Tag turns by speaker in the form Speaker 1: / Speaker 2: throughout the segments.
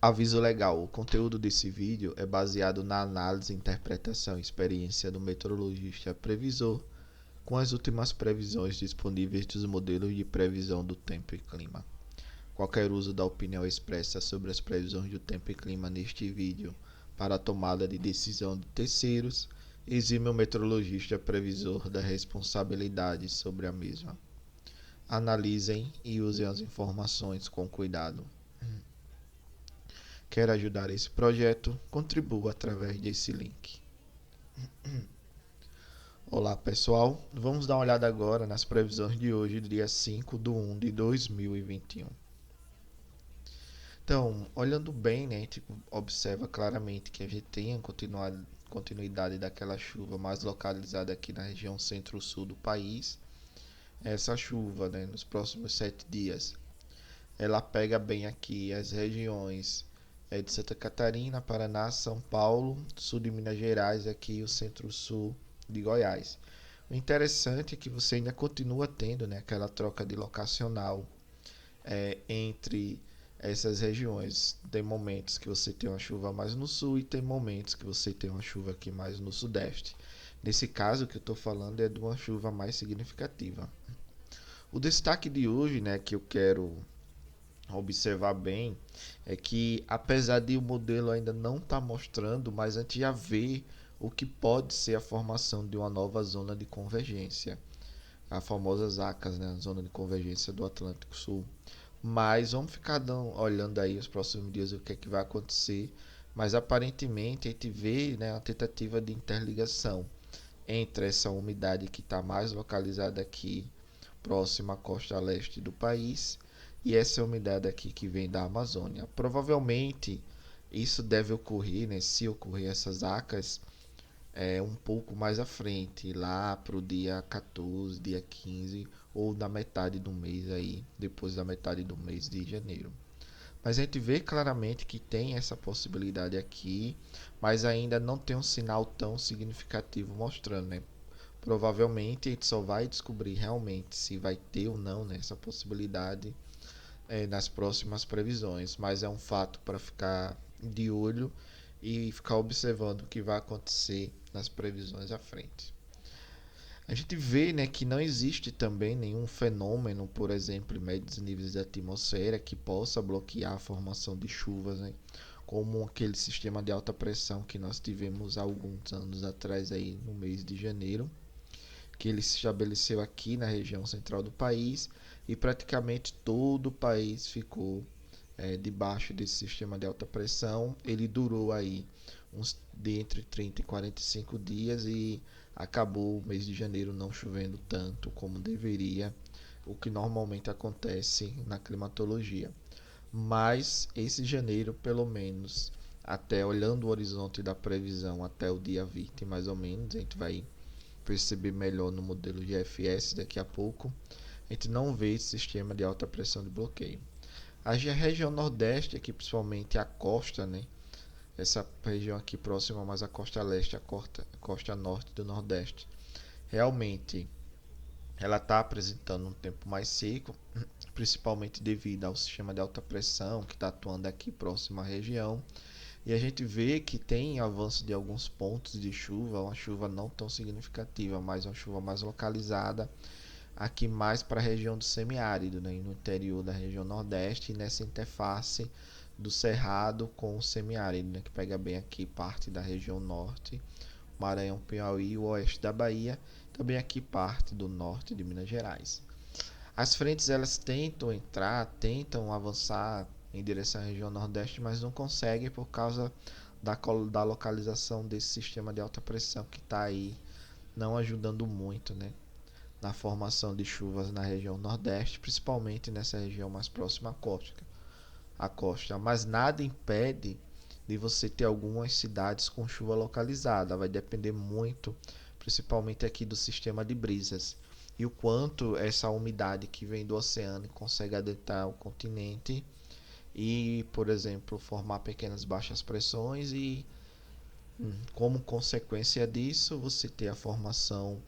Speaker 1: Aviso legal: o conteúdo desse vídeo é baseado na análise, interpretação e experiência do meteorologista previsor com as últimas previsões disponíveis dos modelos de previsão do tempo e clima. Qualquer uso da opinião expressa sobre as previsões do tempo e clima neste vídeo para a tomada de decisão de terceiros exime o meteorologista previsor da responsabilidade sobre a mesma. Analisem e usem as informações com cuidado. Quer ajudar esse projeto? Contribua através desse link. Olá pessoal, vamos dar uma olhada agora nas previsões de hoje, dia 5/1/2021. Então, olhando bem, né, a gente observa claramente que a gente tem a continuidade daquela chuva mais localizada aqui na região centro-sul do país. Essa chuva, né, nos próximos 7 dias, ela pega bem aqui as regiões de Santa Catarina, Paraná, São Paulo, sul de Minas Gerais, aqui o centro-sul de Goiás. O interessante é que você ainda continua tendo, né, aquela troca de locacional entre essas regiões. Tem momentos que você tem uma chuva mais no sul e tem momentos que você tem uma chuva aqui mais no sudeste. Nesse caso, o que eu estou falando é de uma chuva mais significativa. O destaque de hoje, né, que eu quero observar bem, é que apesar de o modelo ainda não estar mostrando, mas a gente já vê o que pode ser a formação de uma nova zona de convergência, a famosa ZACAS, né, a zona de convergência do Atlântico Sul. Mas vamos ficar olhando aí os próximos dias o que é que vai acontecer. Mas aparentemente a gente vê, né, a tentativa de interligação entre essa umidade que está mais localizada aqui, próxima à costa leste do país, e essa umidade aqui que vem da Amazônia. Provavelmente isso deve ocorrer, né, se ocorrer essas ACAS, um pouco mais à frente, lá para o dia 14, dia 15 ou na metade do mês aí, depois da metade do mês de janeiro. Mas a gente vê claramente que tem essa possibilidade aqui, mas ainda não tem um sinal tão significativo mostrando, né? Provavelmente a gente só vai descobrir realmente se vai ter ou não, né, essa possibilidade nas próximas previsões, mas é um fato para ficar de olho e ficar observando o que vai acontecer nas previsões à frente. A gente vê, né, que não existe também nenhum fenômeno, por exemplo, em médios níveis da atmosfera que possa bloquear a formação de chuvas, né, como aquele sistema de alta pressão que nós tivemos há alguns anos atrás aí no mês de janeiro, que ele se estabeleceu aqui na região central do país e praticamente todo o país ficou debaixo desse sistema de alta pressão. Ele durou aí de entre 30 e 45 dias e acabou o mês de janeiro não chovendo tanto como deveria, o que normalmente acontece na climatologia. Mas esse janeiro, pelo menos, até olhando o horizonte da previsão até o dia 20 mais ou menos, a gente vai perceber melhor no modelo de FS daqui a pouco, a gente não vê esse sistema de alta pressão de bloqueio. A região nordeste, aqui principalmente a costa, né? Essa região aqui próxima mais à costa leste, a costa norte do nordeste, realmente ela está apresentando um tempo mais seco, principalmente devido ao sistema de alta pressão que está atuando aqui próximo à região. E a gente vê que tem avanço de alguns pontos de chuva, uma chuva não tão significativa, mas uma chuva mais localizada aqui mais para a região do semiárido, né, no interior da região nordeste e nessa interface do cerrado com o semiárido, né, que pega bem aqui parte da região norte, Maranhão, Piauí, o oeste da Bahia, também aqui parte do norte de Minas Gerais. As frentes elas tentam entrar, tentam avançar em direção à região nordeste, mas não conseguem por causa da localização desse sistema de alta pressão que está aí não ajudando muito, né, na formação de chuvas na região nordeste, principalmente nessa região mais próxima à costa. Mas nada impede de você ter algumas cidades com chuva localizada. Vai depender muito, principalmente aqui do sistema de brisas e o quanto essa umidade que vem do oceano consegue adentrar o continente e, por exemplo, formar pequenas baixas pressões e, como consequência disso, você ter a formação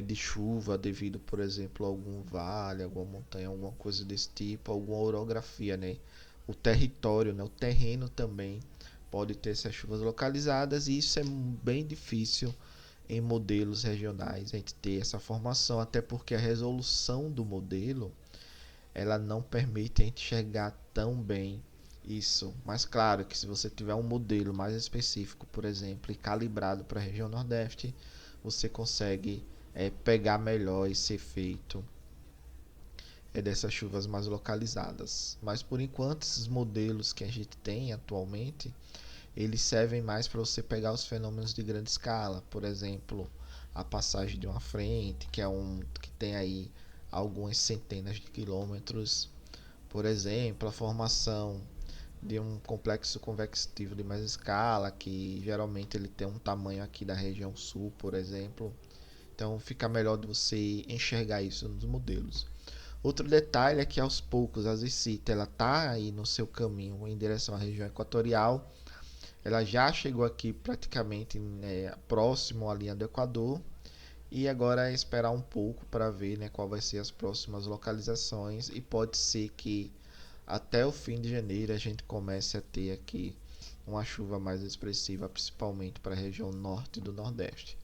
Speaker 1: de chuva devido, por exemplo, a algum vale, alguma montanha, alguma coisa desse tipo, alguma orografia, né? o território, né, o terreno também pode ter essas chuvas localizadas, e isso é bem difícil em modelos regionais a gente ter essa formação, até porque a resolução do modelo ela não permite a gente enxergar tão bem isso. Mas claro que se você tiver um modelo mais específico, por exemplo, e calibrado para a região Nordeste, você consegue pegar melhor esse efeito dessas chuvas mais localizadas. Mas por enquanto, esses modelos que a gente tem atualmente, eles servem mais para você pegar os fenômenos de grande escala, por exemplo, a passagem de uma frente, que é que tem aí algumas centenas de quilômetros, por exemplo, a formação de um complexo convectivo de mais escala, que geralmente ele tem um tamanho aqui da região sul, por exemplo. Então fica melhor de você enxergar isso nos modelos. Outro detalhe é que aos poucos a Zicita ela está aí no seu caminho em direção à região equatorial. Ela já chegou aqui praticamente, né, próximo à linha do Equador, e agora é esperar um pouco para ver, né, qual vai ser as próximas localizações, e pode ser que até o fim de janeiro a gente comece a ter aqui uma chuva mais expressiva, principalmente para a região norte do Nordeste.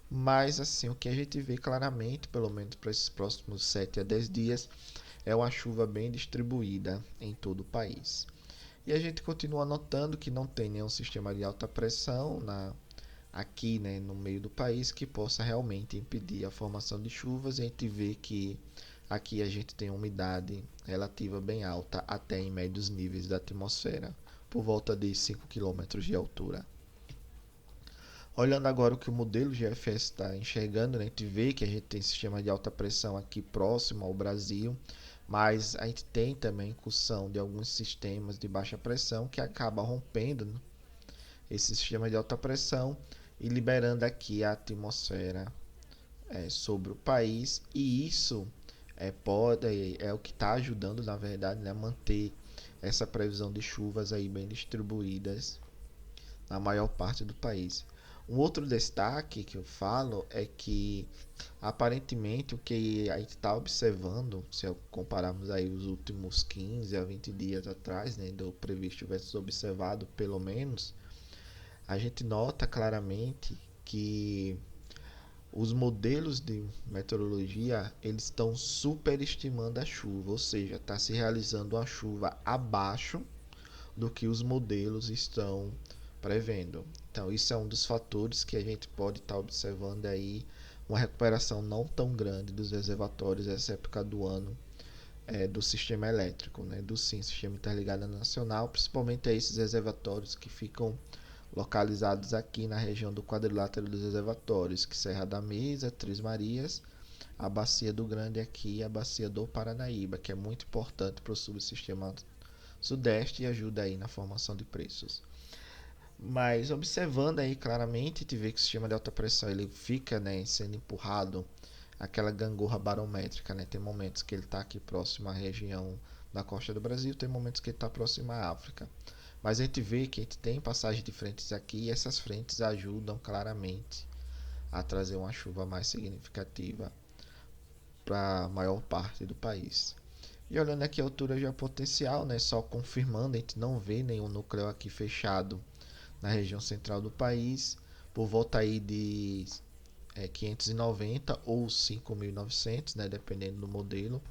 Speaker 1: Mas assim, o que a gente vê claramente, pelo menos para esses próximos 7 a 10 dias, é uma chuva bem distribuída em todo o país. E a gente continua notando que não tem nenhum sistema de alta pressão aqui, né, no meio do país que possa realmente impedir a formação de chuvas. E a gente vê que aqui a gente tem umidade relativa bem alta, até em médios níveis da atmosfera, por volta de 5 quilômetros de altura. Olhando agora o que o modelo GFS está enxergando, né, a gente vê que a gente tem sistema de alta pressão aqui próximo ao Brasil, mas a gente tem também incursão de alguns sistemas de baixa pressão que acaba rompendo, né, esse sistema de alta pressão e liberando aqui a atmosfera sobre o país, e isso é o que está ajudando, na verdade, né, a manter essa previsão de chuvas aí bem distribuídas na maior parte do país. Um outro destaque que eu falo é que aparentemente o que a gente está observando, se compararmos aí os últimos 15 a 20 dias atrás, né, do previsto versus observado, pelo menos, a gente nota claramente que os modelos de meteorologia eles estão superestimando a chuva, ou seja, está se realizando uma chuva abaixo do que os modelos estão prevendo. Então, isso é um dos fatores que a gente pode estar observando aí, uma recuperação não tão grande dos reservatórios nessa época do ano, do sistema elétrico, né, do SIN, Sistema Interligado Nacional, principalmente esses reservatórios que ficam localizados aqui na região do quadrilátero dos reservatórios, que Serra da Mesa, Três Marias, a Bacia do Grande aqui e a Bacia do Paranaíba, que é muito importante para o subsistema sudeste e ajuda aí na formação de preços. Mas observando aí claramente, a gente vê que o sistema de alta pressão ele fica, né, sendo empurrado, aquela gangorra barométrica, né? Tem momentos que ele está aqui próximo à região da costa do Brasil, tem momentos que ele está próximo à África. Mas a gente vê que a gente tem passagem de frentes aqui, e essas frentes ajudam claramente a trazer uma chuva mais significativa para a maior parte do país. E olhando aqui a altura geopotencial, né, só confirmando, a gente não vê nenhum núcleo aqui fechado na região central do país, por volta aí de 590 ou 5.900, né, dependendo do modelo.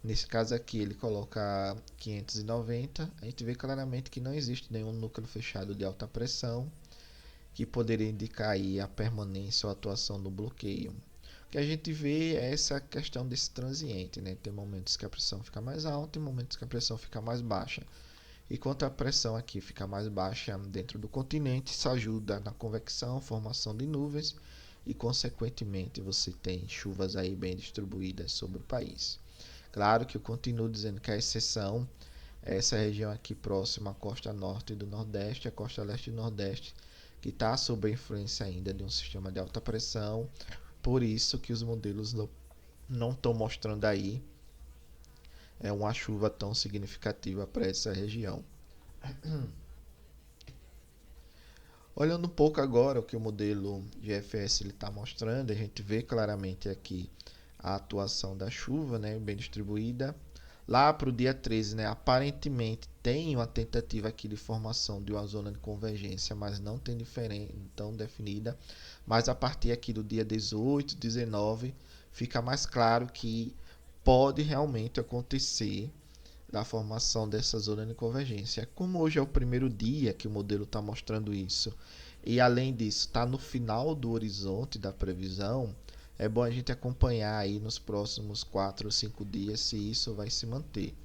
Speaker 1: Nesse caso aqui ele coloca 590, a gente vê claramente que não existe nenhum núcleo fechado de alta pressão que poderia indicar aí a permanência ou atuação do bloqueio. O que a gente vê é essa questão desse transiente, né? Tem momentos que a pressão fica mais alta e momentos que a pressão fica mais baixa. E quanto a pressão aqui fica mais baixa dentro do continente, isso ajuda na convecção, formação de nuvens e, consequentemente, você tem chuvas aí bem distribuídas sobre o país. Claro que eu continuo dizendo que a exceção é essa região aqui próxima à costa norte do Nordeste, a costa leste do Nordeste, que está sob a influência ainda de um sistema de alta pressão. Por isso que os modelos não estão mostrando aí uma chuva tão significativa para essa região. Olhando um pouco agora o que o modelo GFS está mostrando, a gente vê claramente aqui a atuação da chuva, né, bem distribuída. Lá para o dia 13, né, aparentemente tem uma tentativa aqui de formação de uma zona de convergência, mas não tem tão definida. Mas a partir aqui do dia 18, 19, fica mais claro que pode realmente acontecer da formação dessa zona de convergência. Como hoje é o primeiro dia que o modelo está mostrando isso, e além disso está no final do horizonte da previsão, é bom a gente acompanhar aí nos próximos 4 ou 5 dias se isso vai se manter.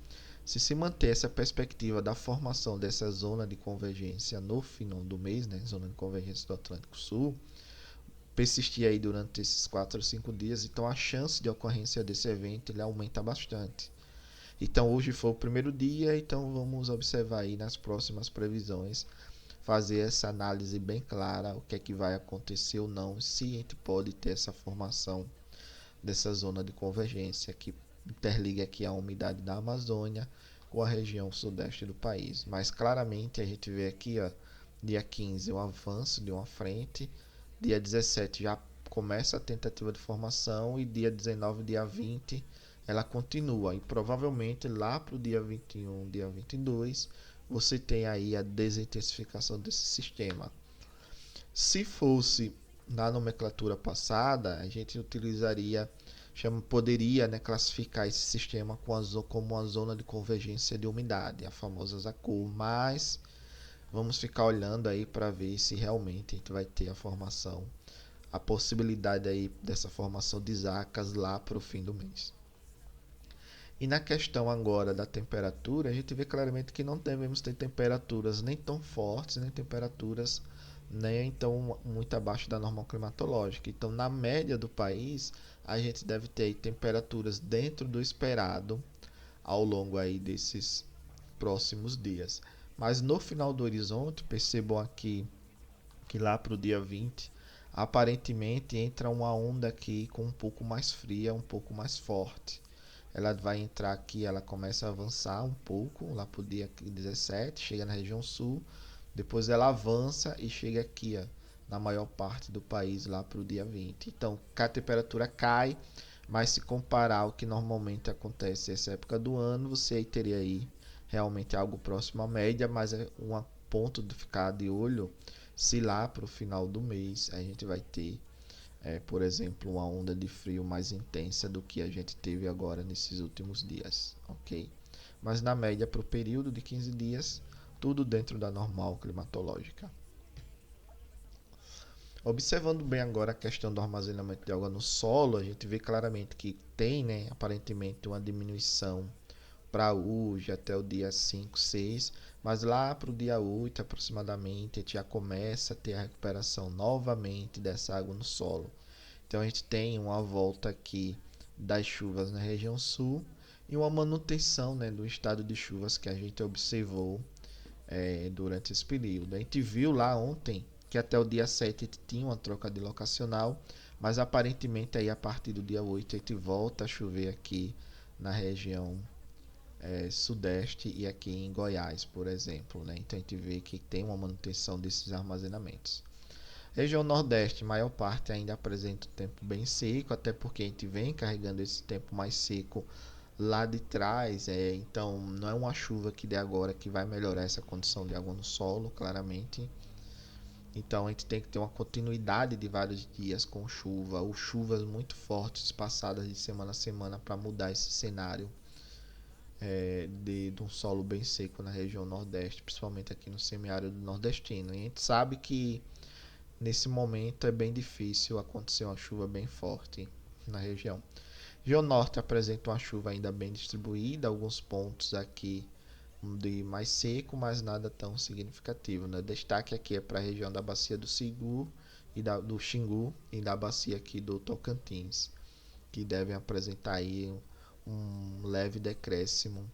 Speaker 1: Se manter essa perspectiva da formação dessa zona de convergência no final do mês, né, zona de convergência do Atlântico Sul, persistir aí durante esses 4 ou 5 dias, então a chance de ocorrência desse evento ele aumenta bastante. Então hoje foi o primeiro dia, então vamos observar aí nas próximas previsões, fazer essa análise bem clara, o que é que vai acontecer ou não, se a gente pode ter essa formação dessa zona de convergência que interliga aqui a umidade da Amazônia com a região sudeste do país. Mas claramente a gente vê aqui, ó, dia 15 o avanço de uma frente, dia 17 já começa a tentativa de formação e dia 19, dia 20 ela continua, e provavelmente lá para o dia 21, dia 22 você tem aí a desintensificação desse sistema. Se fosse na nomenclatura passada, a gente utilizaria, poderia, né, classificar esse sistema como uma zona de convergência de umidade, a famosa ZACU, mas vamos ficar olhando aí para ver se realmente a gente vai ter a possibilidade aí dessa formação de zacas lá para o fim do mês. E na questão agora da temperatura, a gente vê claramente que não devemos ter temperaturas nem tão fortes, nem temperaturas nem tão muito abaixo da normal climatológica. Então, na média do país, a gente deve ter temperaturas dentro do esperado ao longo aí desses próximos dias. Mas no final do horizonte, percebam aqui que lá para o dia 20, aparentemente entra uma onda aqui com um pouco mais fria, um pouco mais forte. Ela vai entrar aqui, ela começa a avançar um pouco, lá para o dia 17, chega na região sul, depois ela avança e chega aqui, ó, na maior parte do país, lá para o dia 20. Então, a temperatura cai, mas se comparar ao que normalmente acontece nessa época do ano, você teria aí realmente algo próximo à média, mas é um ponto de ficar de olho se lá para o final do mês a gente vai ter por exemplo, uma onda de frio mais intensa do que a gente teve agora nesses últimos dias, ok? Mas na média, para o período de 15 dias, tudo dentro da normal climatológica. Observando bem agora a questão do armazenamento de água no solo, a gente vê claramente que tem, né, aparentemente uma diminuição para hoje até o dia 5, 6, mas lá para o dia 8 aproximadamente a gente já começa a ter a recuperação novamente dessa água no solo. Então a gente tem uma volta aqui das chuvas na região sul e uma manutenção, né, do estado de chuvas que a gente observou durante esse período. A gente viu lá ontem que até o dia 7 a gente tinha uma troca de locacional, mas aparentemente aí a partir do dia 8 a gente volta a chover aqui na região sudeste e aqui em Goiás, por exemplo, né? Então a gente vê que tem uma manutenção desses armazenamentos. Região Nordeste, maior parte ainda apresenta um tempo bem seco, até porque a gente vem carregando esse tempo mais seco lá de trás, então não é uma chuva que de agora que vai melhorar essa condição de água no solo, claramente. Então a gente tem que ter uma continuidade de vários dias com chuva, ou chuvas muito fortes passadas de semana a semana para mudar esse cenário de um solo bem seco na região Nordeste, principalmente aqui no semiárido nordestino. E a gente sabe que nesse momento é bem difícil acontecer uma chuva bem forte na região. Região Norte apresenta uma chuva ainda bem distribuída, alguns pontos aqui de mais seco, mas nada tão significativo, né? Destaque aqui é para a região da bacia do Xingu do Xingu e da bacia aqui do Tocantins, que devem apresentar aí um leve decréscimo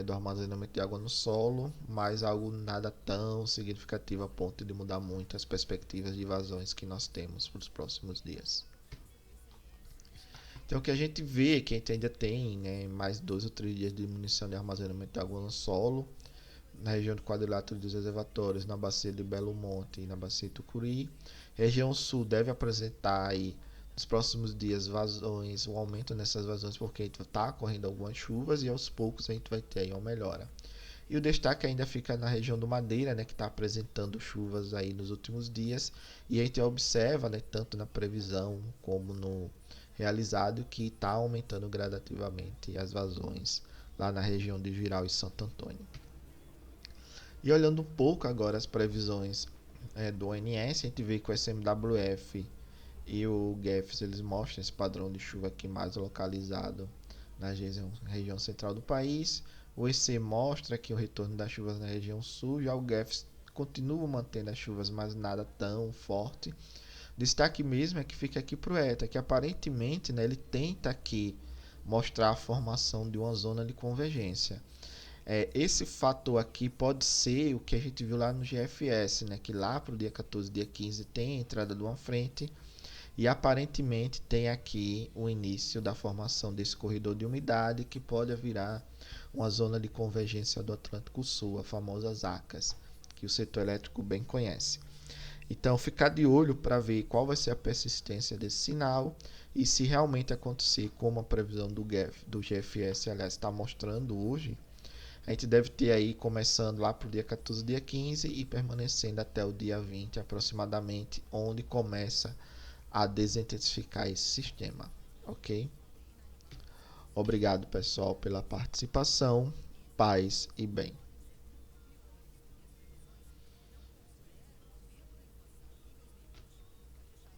Speaker 1: do armazenamento de água no solo, mas algo nada tão significativo a ponto de mudar muito as perspectivas de vazões que nós temos para os próximos dias. Então o que a gente vê é que a gente ainda tem, né, mais 2 ou 3 dias de diminuição de armazenamento de água no solo, na região do quadrilátero dos reservatórios, na bacia de Belo Monte e na bacia de Tucuri. Região sul deve apresentar aí nos próximos dias vazões, um aumento nessas vazões, porque está ocorrendo algumas chuvas e aos poucos a gente vai ter aí uma melhora. E o destaque ainda fica na região do Madeira, né, que está apresentando chuvas aí nos últimos dias, e a gente observa, né, tanto na previsão como no realizado, que está aumentando gradativamente as vazões lá na região de Giral e Santo Antônio. E olhando um pouco agora as previsões do ONS, a gente vê que o SMWF e o GEFS eles mostram esse padrão de chuva aqui mais localizado na região central do país. O EC mostra que o retorno das chuvas na região sul, já o GEFS continua mantendo as chuvas, mas nada tão forte. Destaque mesmo é que fica aqui para o ETA, que aparentemente, né, ele tenta aqui mostrar a formação de uma zona de convergência. Esse fator aqui pode ser o que a gente viu lá no GFS, né, que lá para o dia 14, dia 15 tem a entrada de uma frente e aparentemente tem aqui o início da formação desse corredor de umidade que pode virar uma zona de convergência do Atlântico Sul, a famosa ZACAS, que o setor elétrico bem conhece. Então, ficar de olho para ver qual vai ser a persistência desse sinal e se realmente acontecer como a previsão do GFS, aliás, está mostrando hoje, a gente deve ter aí começando lá para o dia 14, dia 15 e permanecendo até o dia 20 aproximadamente, onde começa a desintensificar esse sistema, ok? Obrigado, pessoal, pela participação. Paz e bem.